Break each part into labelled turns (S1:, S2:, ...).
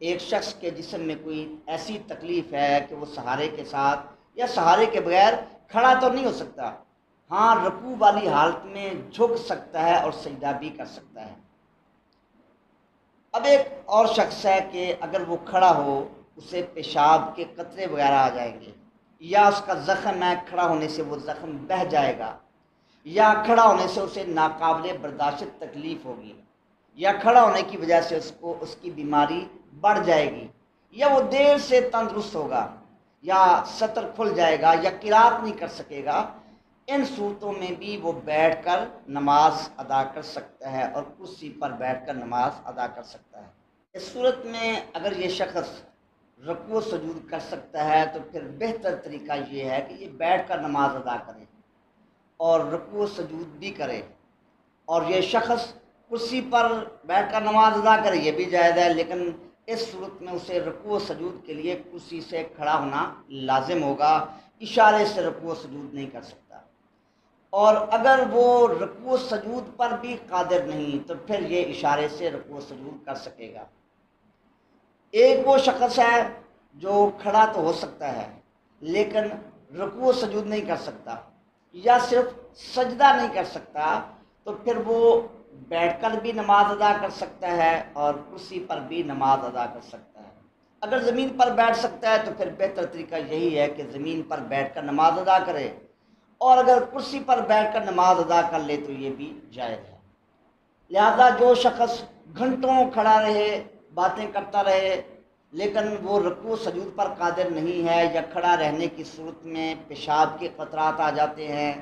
S1: ایک شخص کے جسم میں کوئی ایسی تکلیف ہے کہ وہ سہارے کے ساتھ یا سہارے کے بغیر کھڑا تو نہیں ہو سکتا، ہاں رکوع والی حالت میں جھک سکتا ہے اور سجدہ بھی کر سکتا ہے۔ اب ایک اور شخص ہے کہ اگر وہ کھڑا ہو اسے پیشاب کے قطرے وغیرہ آ جائیں گے، یا اس کا زخم ہے کھڑا ہونے سے وہ زخم بہہ جائے گا، یا کھڑا ہونے سے اسے ناقابل برداشت تکلیف ہوگی، یا کھڑا ہونے کی وجہ سے اس کی بیماری بڑھ جائے گی، یا وہ دیر سے تندرست ہوگا، یا سطر کھل جائے گا، یا قرات نہیں کر سکے گا، ان صورتوں میں بھی وہ بیٹھ کر نماز ادا کر سکتا ہے اور کرسی پر بیٹھ کر نماز ادا کر سکتا ہے۔ اس صورت میں اگر یہ شخص رکوع و سجود کر سکتا ہے تو پھر بہتر طریقہ یہ ہے کہ یہ بیٹھ کر نماز ادا کرے اور رکوع و سجود بھی کرے، اور یہ شخص کرسی پر بیٹھ کر نماز ادا کرے یہ بھی جائز ہے، لیکن اس صورت میں اسے رکوع و سجود کے لیے کرسی سے کھڑا ہونا لازم ہوگا، اشارے سے رکوع و سجود نہیں کر سکتا۔ اور اگر وہ رکوع و سجود پر بھی قادر نہیں تو پھر یہ اشارے سے رکوع و سجود کر سکے گا۔ ایک وہ شخص ہے جو کھڑا تو ہو سکتا ہے لیکن رکوع و سجود نہیں کر سکتا، یا صرف سجدہ نہیں کر سکتا، تو پھر وہ بیٹھ کر بھی نماز ادا کر سکتا ہے اور کرسی پر بھی نماز ادا کر سکتا ہے۔ اگر زمین پر بیٹھ سکتا ہے تو پھر بہتر طریقہ یہی ہے کہ زمین پر بیٹھ کر نماز ادا کرے، اور اگر کرسی پر بیٹھ کر نماز ادا کر لے تو یہ بھی جائز ہے۔ لہذا جو شخص گھنٹوں کھڑا رہے باتیں کرتا رہے لیکن وہ رکوع سجود پر قادر نہیں ہے، یا کھڑا رہنے کی صورت میں پیشاب کے قطرات آ جاتے ہیں،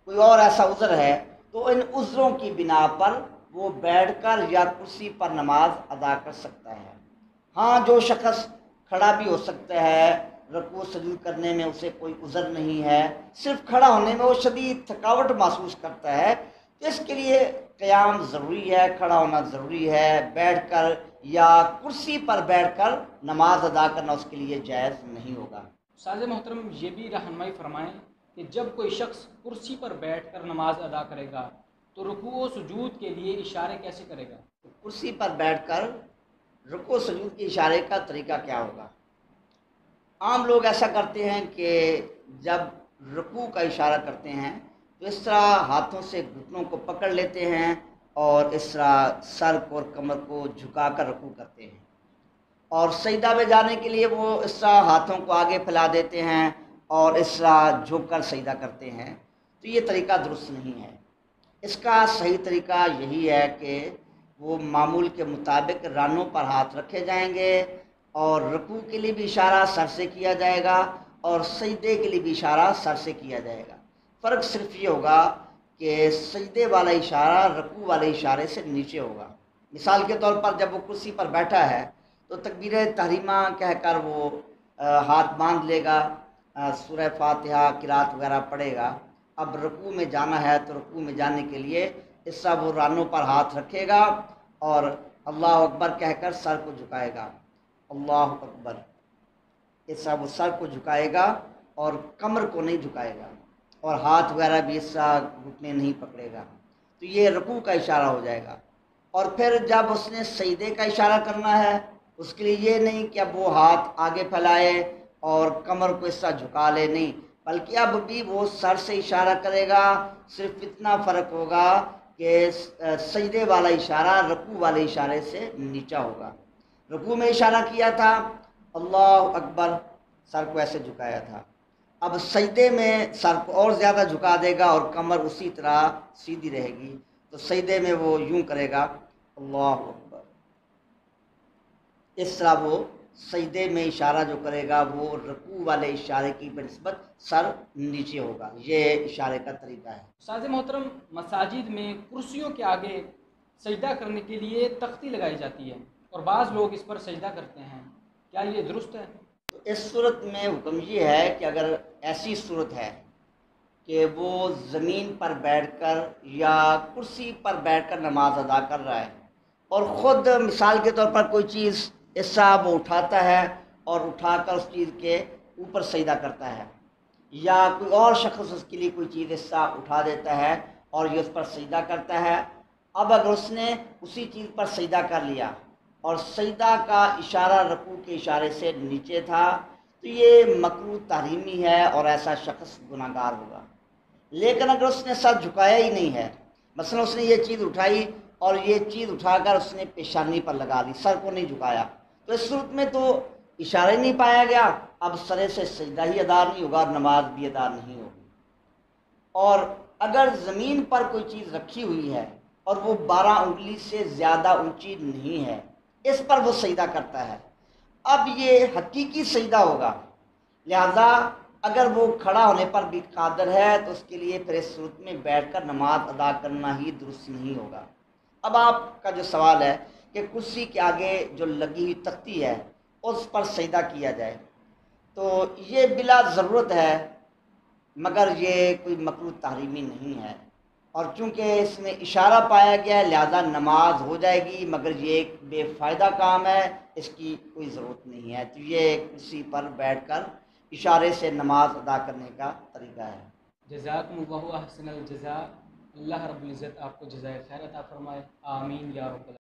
S1: کوئی اور ایسا عذر ہے، تو ان عذروں کی بنا پر وہ بیٹھ کر یا کرسی پر نماز ادا کر سکتا ہے۔ ہاں جو شخص کھڑا بھی ہو سکتا ہے، رکوع سجود کرنے میں اسے کوئی عذر نہیں ہے، صرف کھڑا ہونے میں وہ شدید تھکاوٹ محسوس کرتا ہے، تو اس کے لیے قیام ضروری ہے، کھڑا ہونا ضروری ہے، بیٹھ کر یا کرسی پر بیٹھ کر نماز ادا کرنا اس کے لیے جائز نہیں ہوگا۔
S2: استاذ محترم یہ بھی رہنمائی فرمائیں کہ جب کوئی شخص کرسی پر بیٹھ کر نماز ادا کرے گا تو رکوع و سجود کے لیے اشارے کیسے کرے گا؟
S1: کرسی پر بیٹھ کر رکوع سجود کے اشارے کا طریقہ کیا ہوگا؟ عام لوگ ایسا کرتے ہیں کہ جب رکوع کا اشارہ کرتے ہیں تو اس طرح ہاتھوں سے گھٹنوں کو پکڑ لیتے ہیں اور اس طرح سر اور کمر کو جھکا کر رکوع کرتے ہیں، اور سجدہ میں جانے کے لیے وہ اس طرح ہاتھوں کو آگے پھیلا دیتے ہیں اور اس طرح جھک کر سجدہ کرتے ہیں، تو یہ طریقہ درست نہیں ہے۔ اس کا صحیح طریقہ یہی ہے کہ وہ معمول کے مطابق رانوں پر ہاتھ رکھے جائیں گے، اور رکوع کے لیے بھی اشارہ سر سے کیا جائے گا اور سجدے کے لیے بھی اشارہ سر سے کیا جائے گا۔ فرق صرف یہ ہوگا کہ سجدے والا اشارہ رکوع والے اشارے سے نیچے ہوگا۔ مثال کے طور پر جب وہ کرسی پر بیٹھا ہے تو تکبیر تحریمہ کہہ کر وہ ہاتھ باندھ لے گا، سورہ فاتحہ قرات وغیرہ پڑھے گا۔ اب رکوع میں جانا ہے تو رکوع میں جانے کے لیے اس طرح وہ رانوں پر ہاتھ رکھے گا اور اللہ اکبر کہہ کر سر کو جھکائے گا، اللہ اکبر، اس طرح وہ سر کو جھکائے گا اور کمر کو نہیں جھکائے گا، اور ہاتھ وغیرہ بھی اس طرح گھٹنے نہیں پکڑے گا، تو یہ رکوع کا اشارہ ہو جائے گا۔ اور پھر جب اس نے سجدے کا اشارہ کرنا ہے اس کے لیے یہ نہیں کہ اب وہ ہاتھ آگے پھیلائے اور کمر کو اس طرح جھکا لے، نہیں، بلکہ اب بھی وہ سر سے اشارہ کرے گا، صرف اتنا فرق ہوگا کہ سجدے والا اشارہ رکوع والے اشارے سے نیچا ہوگا۔ رکوع میں اشارہ کیا تھا اللہ اکبر، سر کو ایسے جھکایا تھا، اب سجدے میں سر کو اور زیادہ جھکا دے گا اور کمر اسی طرح سیدھی رہے گی، تو سجدے میں وہ یوں کرے گا اللہ اکبر، اس طرح وہ سجدے میں اشارہ جو کرے گا وہ رکوع والے اشارے کی بنسبت سر نیچے ہوگا۔ یہ اشارے کا طریقہ ہے۔
S2: استاذ محترم مساجد میں کرسیوں کے آگے سجدہ کرنے کے لیے تختی لگائی جاتی ہے اور بعض لوگ اس پر سجدہ کرتے ہیں، کیا یہ درست ہے؟
S1: تو اس صورت میں حکم یہ ہے کہ اگر ایسی صورت ہے کہ وہ زمین پر بیٹھ کر یا کرسی پر بیٹھ کر نماز ادا کر رہا ہے اور خود مثال کے طور پر کوئی چیز اس طرح وہ اٹھاتا ہے اور اٹھا کر اس چیز کے اوپر سجدہ کرتا ہے، یا کوئی اور شخص اس کے لیے کوئی چیز اس طرح اٹھا دیتا ہے اور یہ اس پر سجدہ کرتا ہے، اب اگر اس نے اسی چیز پر سجدہ کر لیا اور سجدہ کا اشارہ رکوع کے اشارے سے نیچے تھا تو یہ مکروہ تحریمی ہے اور ایسا شخص گناہ گار ہوگا۔ لیکن اگر اس نے سر جھکایا ہی نہیں ہے، مثلا اس نے یہ چیز اٹھائی اور یہ چیز اٹھا کر اس نے پیشانی پر لگا دی، سر کو نہیں جھکایا، تو اس صورت میں تو اشارہ ہی نہیں پایا گیا، اب سرے سے سجدہ ہی ادا نہیں ہوگا، نماز بھی ادا نہیں ہوگی۔ اور اگر زمین پر کوئی چیز رکھی ہوئی ہے اور وہ 12 انگلی سے زیادہ اونچی نہیں ہے، اس پر وہ سجدہ کرتا ہے، اب یہ حقیقی سجدہ ہوگا، لہذا اگر وہ کھڑا ہونے پر بھی قادر ہے تو اس کے لیے پھر اس صورت میں بیٹھ کر نماز ادا کرنا ہی درست نہیں ہوگا۔ اب آپ کا جو سوال ہے کہ کرسی کے آگے جو لگی ہوئی تختی ہے اس پر سجدہ کیا جائے، تو یہ بلا ضرورت ہے، مگر یہ کوئی مکروہ تحریمی نہیں ہے، اور چونکہ اس میں اشارہ پایا گیا ہے لہذا نماز ہو جائے گی، مگر یہ ایک بے فائدہ کام ہے، اس کی کوئی ضرورت نہیں ہے، تو یہ کرسی پر بیٹھ کر اشارے سے نماز ادا کرنے کا طریقہ ہے۔
S2: جزاکم اللہ احسن الجزاء۔ اللہ رب العزت آپ کو جزائے خیر عطا فرمائے، آمین یا رب العالمین۔